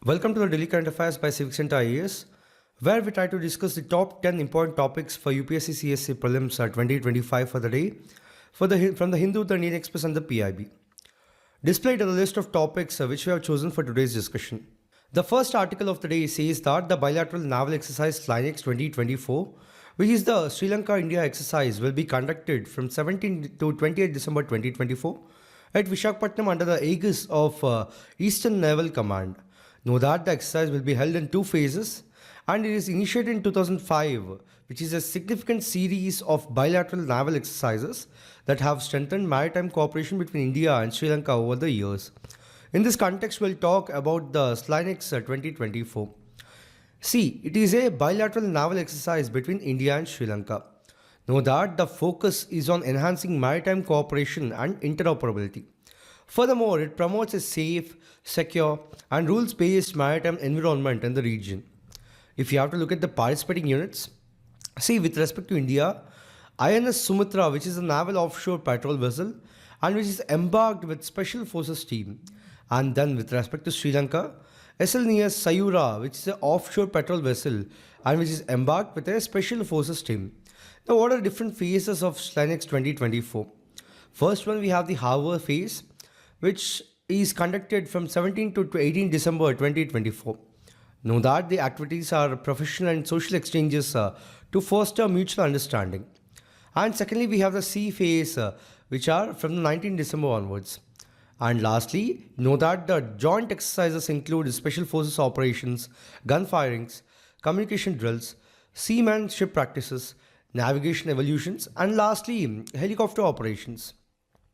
Welcome to the Daily Current Affairs by Civic Center IAS, where we try to discuss the top 10 important topics for UPSC CSE Prelims 2025 for the day from the Hindu, the Indian Express and the PIB. Displayed are the list of topics which we have chosen for today's discussion. The first article of the day says that the bilateral naval exercise LANKA 2024, which is the Sri Lanka-India exercise, will be conducted from 17 to 28 December 2024 at Visakhapatnam under the aegis of Eastern Naval Command. Know that the exercise will be held in two phases and it is initiated in 2005, which is a significant series of bilateral naval exercises that have strengthened maritime cooperation between India and Sri Lanka over the years. In this context, we'll talk about the SLANEX 2024. See, it is a bilateral naval exercise between India and Sri Lanka. Know that the focus is on enhancing maritime cooperation and interoperability. Furthermore, it promotes a safe, secure, and rules-based maritime environment in the region. If you have to look at the participating units, see, with respect to India, INS Sumatra, which is a naval offshore patrol vessel and which is embarked with Special Forces team. And then with respect to Sri Lanka, SLNS Sayura, which is an offshore patrol vessel and which is embarked with a Special Forces team. Now, what are the different phases of SLANEX 2024? First one, we have the Harbour phase, which is conducted from 17 to 18 December 2024. Know that the activities are professional and social exchanges to foster mutual understanding. And secondly, we have the sea phase, which are from the 19 December onwards. And lastly, know that the joint exercises include special forces operations, gun firings, communication drills, seamanship practices, navigation evolutions, and lastly, helicopter operations.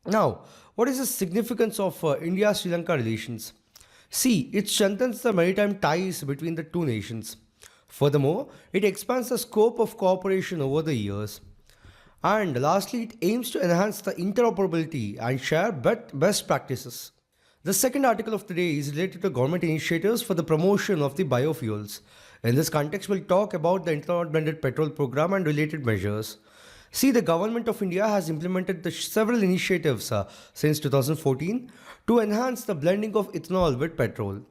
Now, what is the significance of India-Sri Lanka relations? See, it strengthens the maritime ties between the two nations. Furthermore, it expands the scope of cooperation over the years. And lastly, it aims to enhance the interoperability and share best practices. The second article of today is related to government initiatives for the promotion of the biofuels. In this context, we'll talk about the Ethanol blended petrol program and related measures. See, the government of India has implemented several initiatives since 2014 to enhance the blending of ethanol with petrol.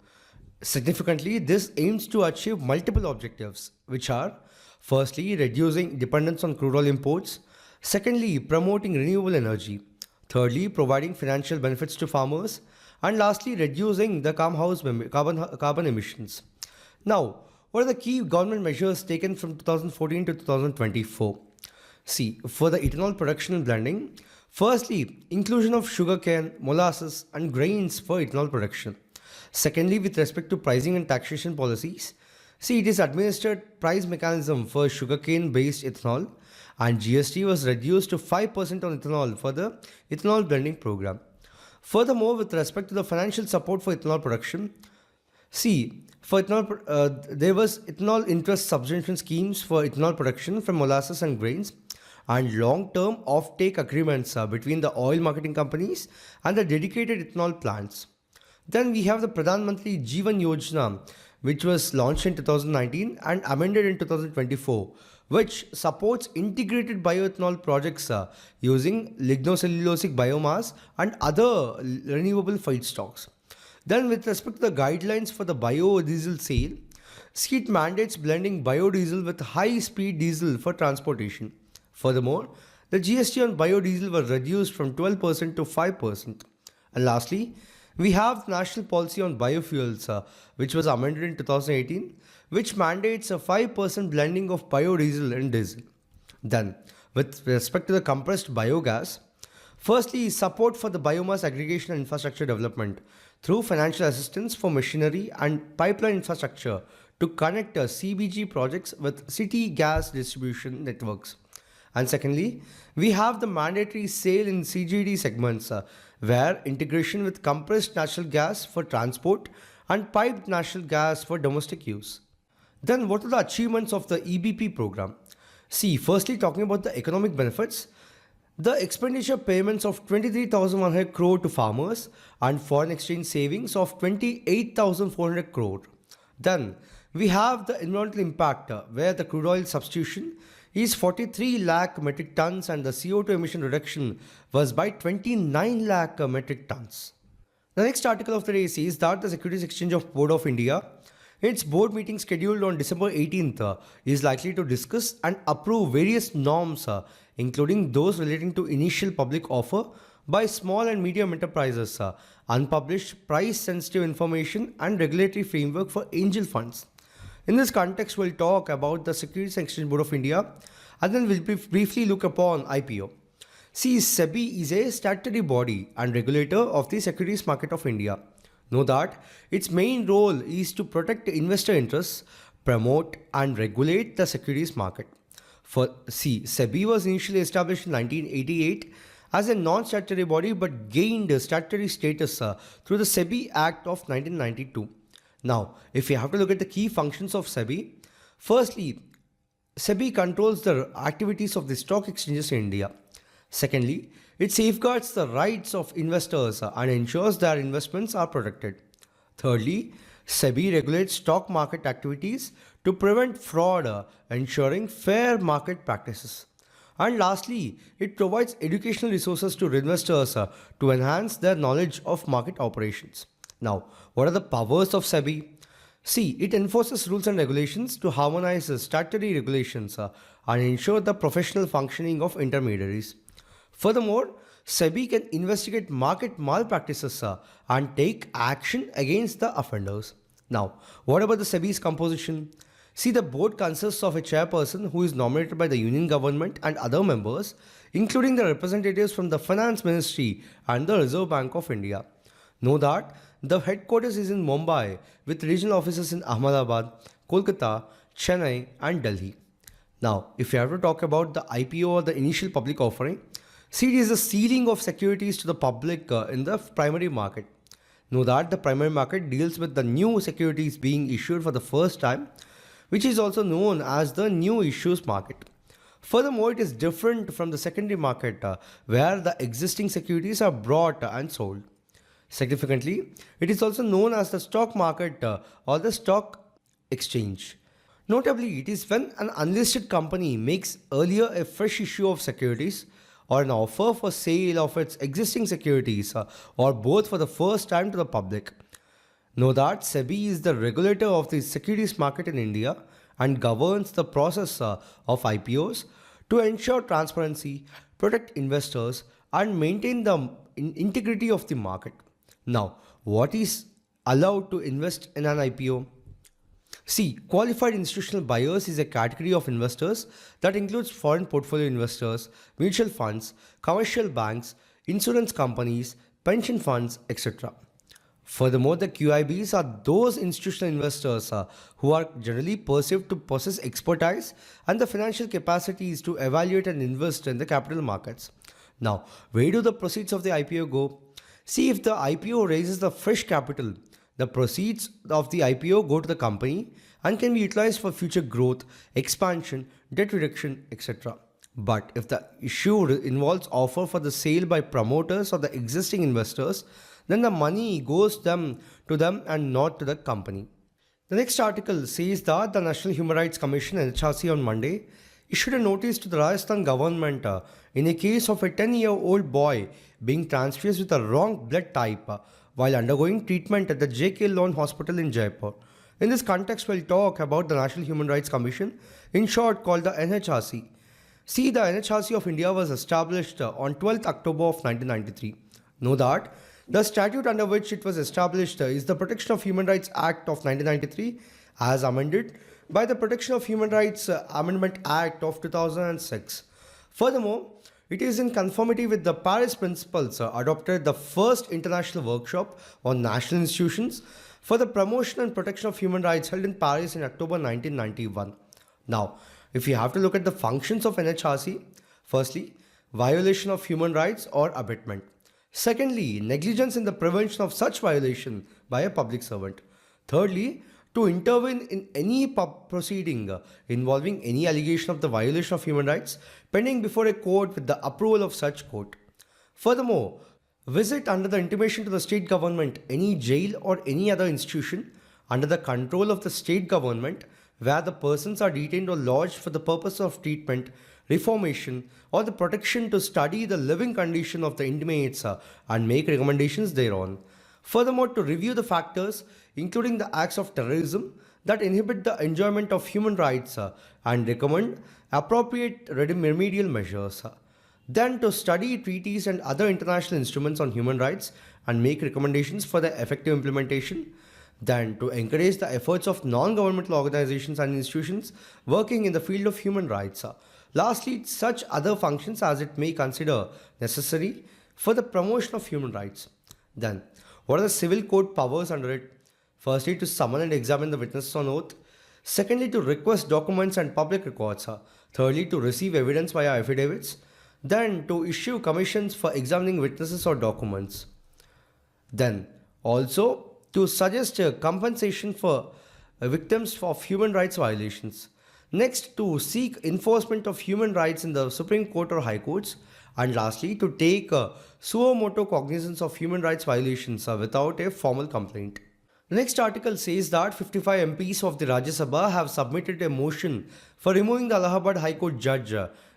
Significantly, this aims to achieve multiple objectives, which are firstly, reducing dependence on crude oil imports, secondly, promoting renewable energy, thirdly, providing financial benefits to farmers, and lastly, reducing the carbon emissions. Now, what are the key government measures taken from 2014 to 2024? See, for the ethanol production and blending, firstly, inclusion of sugarcane, molasses, and grains for ethanol production. Secondly, with respect to pricing and taxation policies, see, it is administered price mechanism for sugarcane-based ethanol, and GST was reduced to 5% on ethanol for the ethanol blending program. Furthermore, with respect to the financial support for ethanol production, see, for ethanol, there was ethanol interest subvention schemes for ethanol production from molasses and grains, and long-term off-take agreements between the oil marketing companies and the dedicated ethanol plants. Then we have the Pradhan Mantri Jeevan Yojana, which was launched in 2019 and amended in 2024, which supports integrated bioethanol projects using lignocellulosic biomass and other renewable feedstocks. Then with respect to the guidelines for the biodiesel sale, it mandates blending biodiesel with high-speed diesel for transportation. Furthermore, the GST on biodiesel was reduced from 12% to 5%. And lastly, we have the National Policy on Biofuels, which was amended in 2018, which mandates a 5% blending of biodiesel and diesel. Then, with respect to the compressed biogas, firstly, support for the biomass aggregation and infrastructure development through financial assistance for machinery and pipeline infrastructure to connect CBG projects with city gas distribution networks. And secondly, we have the mandatory sale in CGD segments where integration with compressed natural gas for transport and piped natural gas for domestic use. Then what are the achievements of the EBP program? See, firstly, talking about the economic benefits, the expenditure payments of 23,100 crore to farmers and foreign exchange savings of 28,400 crore. Then we have the environmental impact where the crude oil substitution is 43 lakh metric tons and the CO2 emission reduction was by 29 lakh metric tons. The next article of the day says that the Securities Exchange of Board of India, its board meeting scheduled on December 18th, is likely to discuss and approve various norms, including those relating to initial public offer by small and medium enterprises, unpublished price-sensitive information, and regulatory framework for angel funds. In this context, we'll talk about the Securities and Exchange Board of India, and then we'll briefly look upon IPO. See, SEBI is a statutory body and regulator of the securities market of India. Know that its main role is to protect investor interests, promote and regulate the securities market. SEBI was initially established in 1988 as a non-statutory body but gained statutory status through the SEBI Act of 1992. Now, if you have to look at the key functions of SEBI, firstly, SEBI controls the activities of the stock exchanges in India. Secondly, it safeguards the rights of investors and ensures their investments are protected. Thirdly, SEBI regulates stock market activities to prevent fraud, ensuring fair market practices. And lastly, it provides educational resources to investors to enhance their knowledge of market operations. Now, what are the powers of SEBI? See, it enforces rules and regulations to harmonize the statutory regulations and ensure the professional functioning of intermediaries. Furthermore, SEBI can investigate market malpractices and take action against the offenders. Now, what about the SEBI's composition? See, the board consists of a chairperson who is nominated by the union government and other members, including the representatives from the Finance Ministry and the Reserve Bank of India. Know that the headquarters is in Mumbai with regional offices in Ahmedabad, Kolkata, Chennai and Delhi. Now, if you have to talk about the IPO or the initial public offering, see, it is the sealing of securities to the public in the primary market. Know that the primary market deals with the new securities being issued for the first time, which is also known as the new issues market. Furthermore, it is different from the secondary market where the existing securities are bought and sold. Significantly, it is also known as the stock market or the stock exchange. Notably, it is when an unlisted company makes earlier a fresh issue of securities or an offer for sale of its existing securities or both for the first time to the public. Know that SEBI is the regulator of the securities market in India and governs the process of IPOs to ensure transparency, protect investors, and maintain the integrity of the market. Now, what is allowed to invest in an IPO? See, qualified institutional buyers is a category of investors that includes foreign portfolio investors, mutual funds, commercial banks, insurance companies, pension funds, etc. Furthermore, the QIBs are those institutional investors who are generally perceived to possess expertise and the financial capacities to evaluate and invest in the capital markets. Now, where do the proceeds of the IPO go? See, if the IPO raises the fresh capital, the proceeds of the IPO go to the company and can be utilized for future growth, expansion, debt reduction, etc. But if the issue involves offer for the sale by promoters or the existing investors, then the money goes to them and not to the company. The next article says that the National Human Rights Commission NHRC on Monday issued a notice to the Rajasthan government in a case of a 10-year-old boy being transfused with a wrong blood type while undergoing treatment at the J.K. Lone Hospital in Jaipur. In this context, we'll talk about the National Human Rights Commission, in short called the NHRC. See, the NHRC of India was established on 12th October of 1993. Know that the statute under which it was established is the Protection of Human Rights Act of 1993 as amended by the Protection of Human Rights Amendment Act of 2006. Furthermore, it is in conformity with the Paris Principles adopted the first international workshop on national institutions for the promotion and protection of human rights held in Paris in October 1991. Now, if you have to look at the functions of NHRC, firstly, violation of human rights or abatement. Secondly, negligence in the prevention of such violation by a public servant. Thirdly, to intervene in any proceeding involving any allegation of the violation of human rights pending before a court with the approval of such court. Furthermore, visit under the intimation to the state government any jail or any other institution under the control of the state government where the persons are detained or lodged for the purpose of treatment, reformation, or the protection to study the living condition of the inmates and make recommendations thereon. Furthermore, to review the factors, including the acts of terrorism that inhibit the enjoyment of human rights and recommend appropriate remedial measures. Then to study treaties and other international instruments on human rights and make recommendations for their effective implementation. Then to encourage the efforts of non-governmental organizations and institutions working in the field of human rights. Lastly, such other functions as it may consider necessary for the promotion of human rights. Then, what are the civil court powers under it? Firstly, to summon and examine the witnesses on oath. Secondly, to request documents and public records. Thirdly, to receive evidence via affidavits. Then, to issue commissions for examining witnesses or documents. Then, also to suggest compensation for victims of human rights violations. Next, to seek enforcement of human rights in the Supreme Court or High Courts. And lastly, to take suo motu cognizance of human rights violations without a formal complaint. The next article says that 55 MPs of the Rajya Sabha have submitted a motion for removing the Allahabad High Court judge,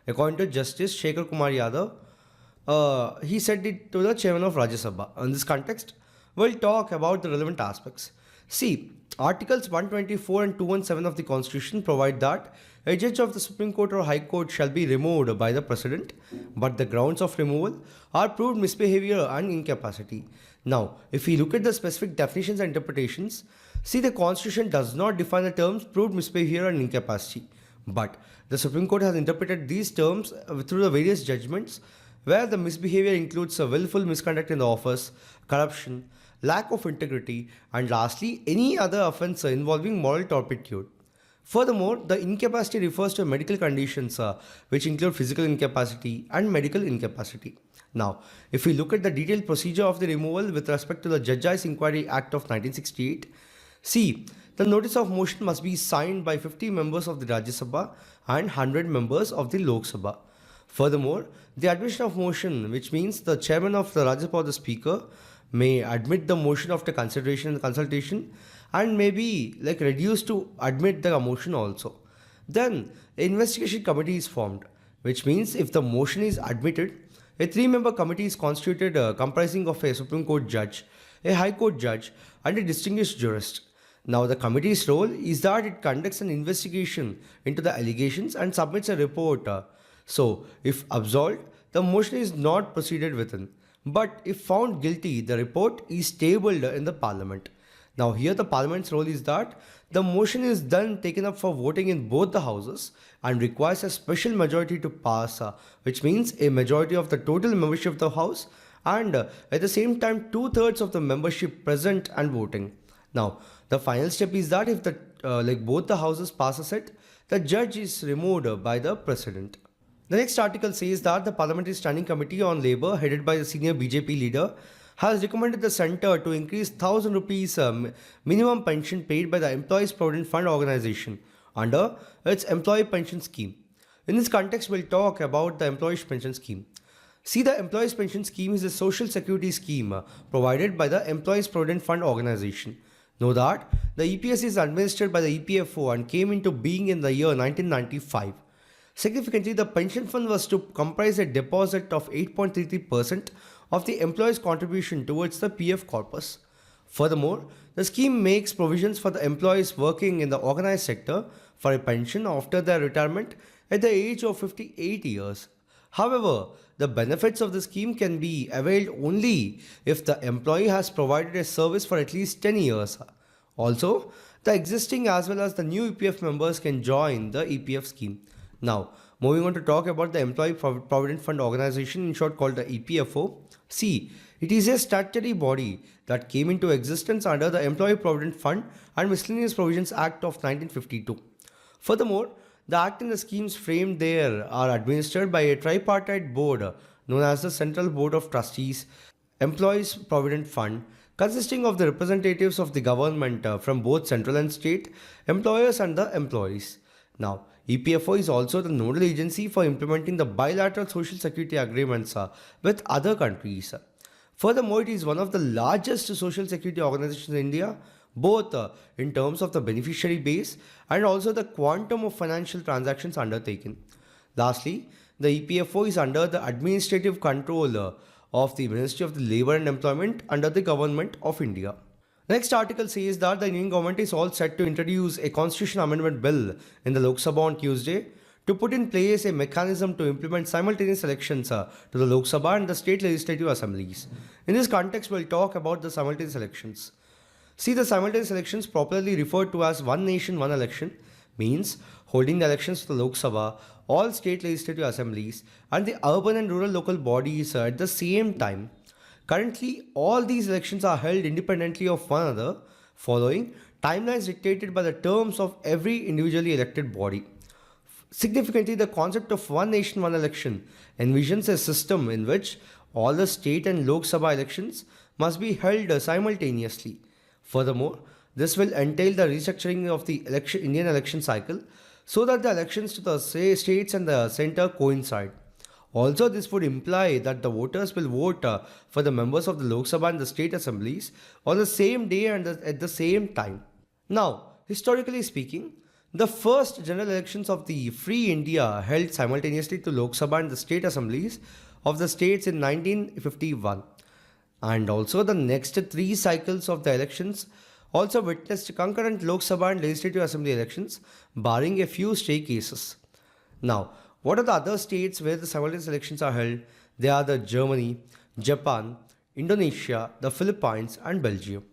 according to Justice Shekhar Kumar Yadav. He said it to the chairman of Rajya Sabha. In this context, we'll talk about the relevant aspects. See, Articles 124 and 217 of the Constitution provide that a judge of the Supreme Court or High Court shall be removed by the President, but the grounds of removal are proved misbehavior and incapacity. Now, if we look at the specific definitions and interpretations, see, the Constitution does not define the terms proved misbehavior and incapacity, but the Supreme Court has interpreted these terms through the various judgments where the misbehavior includes a willful misconduct in the office, corruption, lack of integrity, and lastly, any other offence involving moral turpitude. Furthermore, the incapacity refers to medical conditions which include physical incapacity and medical incapacity. Now, if we look at the detailed procedure of the removal with respect to the Judges Inquiry Act of 1968, see, the notice of motion must be signed by 50 members of the Rajya Sabha and 100 members of the Lok Sabha. Furthermore, the admission of motion, which means the chairman of the Rajya Sabha or the speaker, may admit the motion after consideration and consultation and may be reduced to admit the motion also. Then, an investigation committee is formed, which means if the motion is admitted, a 3-member committee is constituted comprising of a Supreme Court judge, a High Court judge, and a distinguished jurist. Now, the committee's role is that it conducts an investigation into the allegations and submits a report. So, if absolved, the motion is not proceeded within. But if found guilty, the report is tabled in the Parliament. Now, here the Parliament's role is that the motion is then taken up for voting in both the houses and requires a special majority to pass, which means a majority of the total membership of the House and at the same time 2/3 of the membership present and voting. Now, the final step is that if both the houses passes it, the judge is removed by the President. The next article says that the Parliamentary Standing Committee on Labour, headed by the senior BJP leader, has recommended the centre to increase 1,000 rupees minimum pension paid by the Employees Provident Fund organisation under its employee pension scheme. In this context, we'll talk about the Employees Pension Scheme. See, the Employees Pension Scheme is a social security scheme provided by the Employees Provident Fund organisation. Know that the EPS is administered by the EPFO and came into being in the year 1995. Significantly, the pension fund was to comprise a deposit of 8.33% of the employee's contribution towards the PF corpus. Furthermore, the scheme makes provisions for the employees working in the organized sector for a pension after their retirement at the age of 58 years. However, the benefits of the scheme can be availed only if the employee has provided a service for at least 10 years. Also, the existing as well as the new EPF members can join the EPF scheme. Now, moving on to talk about the Employee Provident Fund Organization, in short called the EPFO. See, it is a statutory body that came into existence under the Employee Provident Fund and Miscellaneous Provisions Act of 1952. Furthermore, the act and the schemes framed there are administered by a tripartite board known as the Central Board of Trustees, Employees Provident Fund, consisting of the representatives of the government from both central and state, employers and the employees. Now, EPFO is also the nodal agency for implementing the bilateral social security agreements with other countries. Furthermore, it is one of the largest social security organizations in India, both in terms of the beneficiary base and also the quantum of financial transactions undertaken. Lastly, the EPFO is under the administrative control of the Ministry of the Labour and Employment under the Government of India. Next article says that the Indian government is all set to introduce a constitution amendment bill in the Lok Sabha on Tuesday to put in place a mechanism to implement simultaneous elections to the Lok Sabha and the state legislative assemblies. In this context, we'll talk about the simultaneous elections. See, the simultaneous elections, popularly referred to as one nation, one election, means holding the elections to the Lok Sabha, all state legislative assemblies, and the urban and rural local bodies at the same time. Currently, all these elections are held independently of one another, following timelines dictated by the terms of every individually elected body. Significantly, the concept of one nation, one election envisions a system in which all the state and Lok Sabha elections must be held simultaneously. Furthermore, this will entail the restructuring of the Indian election cycle so that the elections to the states and the centre coincide. Also, this would imply that the voters will vote for the members of the Lok Sabha and the state assemblies on the same day and at the same time. Now, historically speaking, the first general elections of the free India held simultaneously to Lok Sabha and the state assemblies of the states in 1951. And also the next three cycles of the elections also witnessed concurrent Lok Sabha and legislative assembly elections, barring a few stray cases. Now, what are the other states where the simultaneous elections are held? They are the Germany, Japan, Indonesia, the Philippines and Belgium.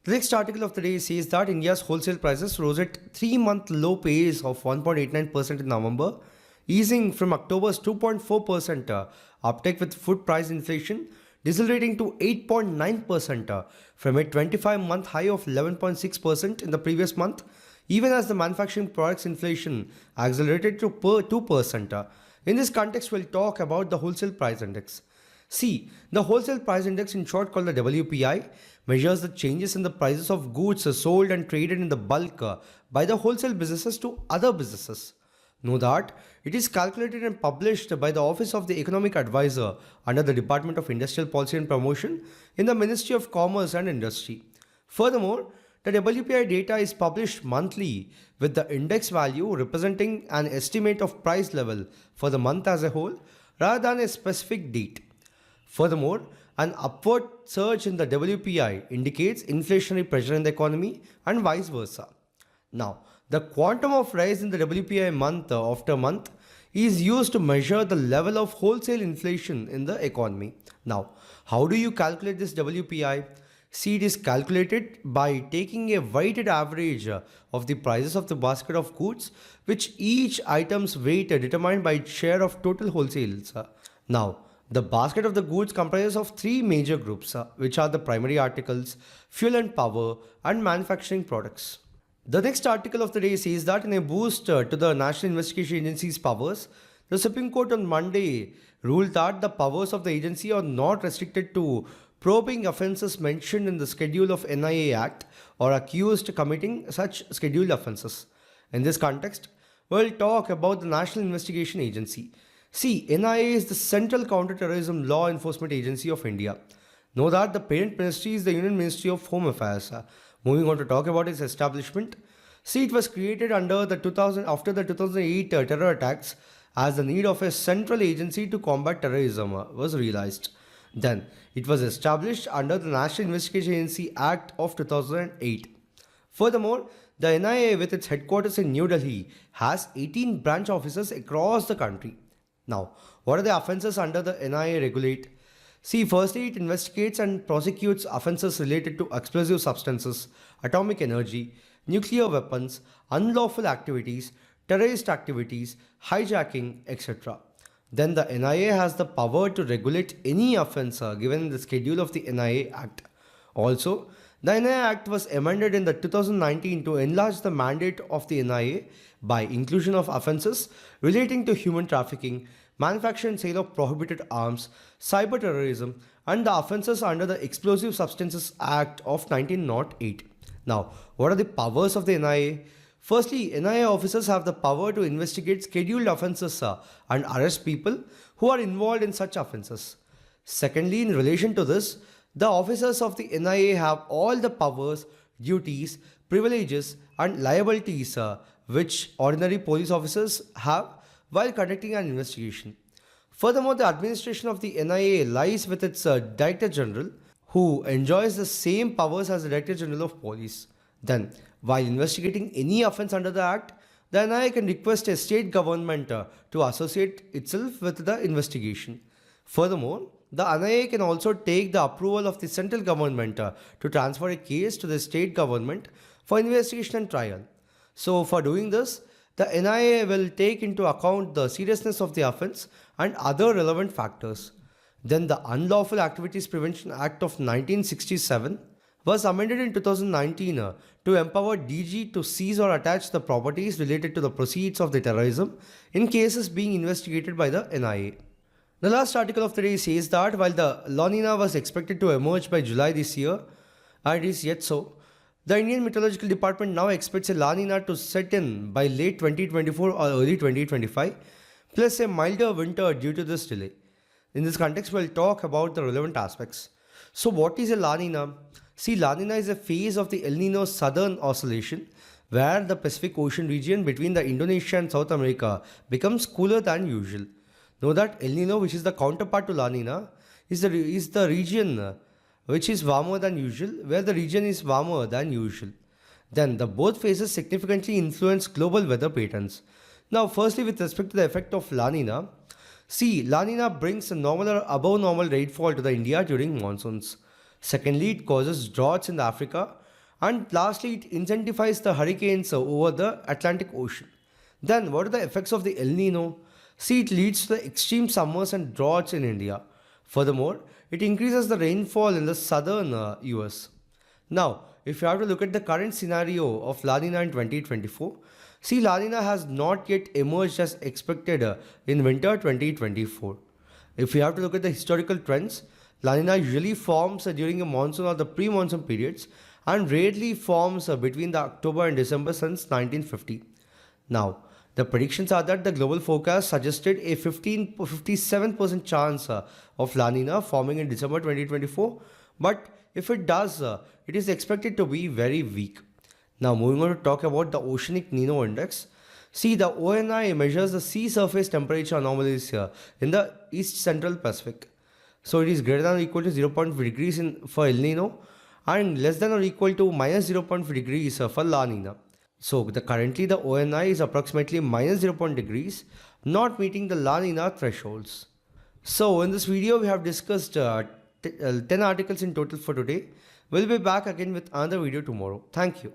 The next article of the day says that India's wholesale prices rose at 3-month low pace of 1.89% in November, easing from October's 2.4% uptick with food price inflation, decelerating to 8.9% from a 25-month high of 11.6% in the previous month, even as the manufacturing products inflation accelerated to 2%. In this context, we'll talk about the wholesale price index. See, the wholesale price index, in short called the WPI, measures the changes in the prices of goods sold and traded in the bulk by the wholesale businesses to other businesses. Know that it is calculated and published by the Office of the Economic Advisor under the Department of Industrial Policy and Promotion in the Ministry of Commerce and Industry. Furthermore, the WPI data is published monthly with the index value representing an estimate of price level for the month as a whole rather than a specific date. Furthermore, an upward surge in the WPI indicates inflationary pressure in the economy and vice versa. Now, the quantum of rise in the WPI month after month is used to measure the level of wholesale inflation in the economy. Now, how do you calculate this WPI? See, it is calculated by taking a weighted average of the prices of the basket of goods, which each item's weight determined by its share of total wholesales. Now, the basket of the goods comprises of three major groups, which are the primary articles, fuel and power, and manufacturing products. The next article of the day says that in a boost to the National Investigation Agency's powers, the Supreme Court on Monday ruled that the powers of the agency are not restricted to probing offences mentioned in the schedule of NIA Act or accused committing such scheduled offences. In this context, we'll talk about the National Investigation Agency. See, NIA is the Central Counter-Terrorism Law Enforcement Agency of India. Know that the parent ministry is the Union Ministry of Home Affairs. Moving on to talk about its establishment. See, it was created after the 2008 terror attacks as the need of a central agency to combat terrorism was realized. Then, it was established under the National Investigation Agency Act of 2008. Furthermore, the NIA with its headquarters in New Delhi has 18 branch offices across the country. Now, what are the offences under the NIA regulate? See, firstly, it investigates and prosecutes offences related to explosive substances, atomic energy, nuclear weapons, unlawful activities, terrorist activities, hijacking, etc. Then the NIA has the power to regulate any offence given in the schedule of the NIA Act. Also, the NIA Act was amended in the 2019 to enlarge the mandate of the NIA by inclusion of offences relating to human trafficking, manufacture and sale of prohibited arms, cyber terrorism, and the offences under the Explosive Substances Act of 1908. Now, what are the powers of the NIA? Firstly, NIA officers have the power to investigate scheduled offences and arrest people who are involved in such offences. Secondly, in relation to this, the officers of the NIA have all the powers, duties, privileges, and liabilities which ordinary police officers have while conducting an investigation. Furthermore, the administration of the NIA lies with its Director General, who enjoys the same powers as the Director General of Police. Then, while investigating any offence under the Act, the NIA can request a state government to associate itself with the investigation. Furthermore, the NIA can also take the approval of the central government to transfer a case to the state government for investigation and trial. So, for doing this, the NIA will take into account the seriousness of the offence and other relevant factors. Then, the Unlawful Activities Prevention Act of 1967 was amended in 2019 to empower DG to seize or attach the properties related to the proceeds of the terrorism in cases being investigated by the NIA. The last article of the day says that while the La Nina was expected to emerge by July this year, and it is yet so, the Indian Meteorological Department now expects a La Nina to set in by late 2024 or early 2025, plus a milder winter due to this delay. In this context, we'll talk about the relevant aspects. So, what is a La Nina? See, La Nina is a phase of the El Nino Southern Oscillation, where the Pacific Ocean region between the Indonesia and South America becomes cooler than usual. Know that El Nino, which is the counterpart to La Nina, is the region which is warmer than usual, where the region is warmer than usual. Then the both phases significantly influence global weather patterns. Now, firstly, with respect to the effect of La Nina, see, La Nina brings a normal or above normal rainfall to the India during monsoons. Secondly, it causes droughts in Africa. And lastly, it intensifies the hurricanes over the Atlantic Ocean. Then, what are the effects of the El Nino? See, it leads to the extreme summers and droughts in India. Furthermore, it increases the rainfall in the southern US. Now, if you have to look at the current scenario of La Nina in 2024, see, La Nina has not yet emerged as expected in winter 2024. If you have to look at the historical trends, La Nina usually forms during a monsoon or the pre-monsoon periods and rarely forms between the October and December since 1950. Now, the predictions are that the global forecast suggested a 57% chance of La Nina forming in December 2024, but if it does, it is expected to be very weak. Now, moving on to talk about the Oceanic Nino Index. See, the ONI measures the sea surface temperature anomalies here in the East Central Pacific. So, it is greater than or equal to 0.5 degrees for El Nino and less than or equal to minus 0.5 degrees for La Nina. So, currently the ONI is approximately minus 0.0 degrees, not meeting the La Nina thresholds. So, in this video, we have discussed 10 articles in total for today. We'll be back again with another video tomorrow. Thank you.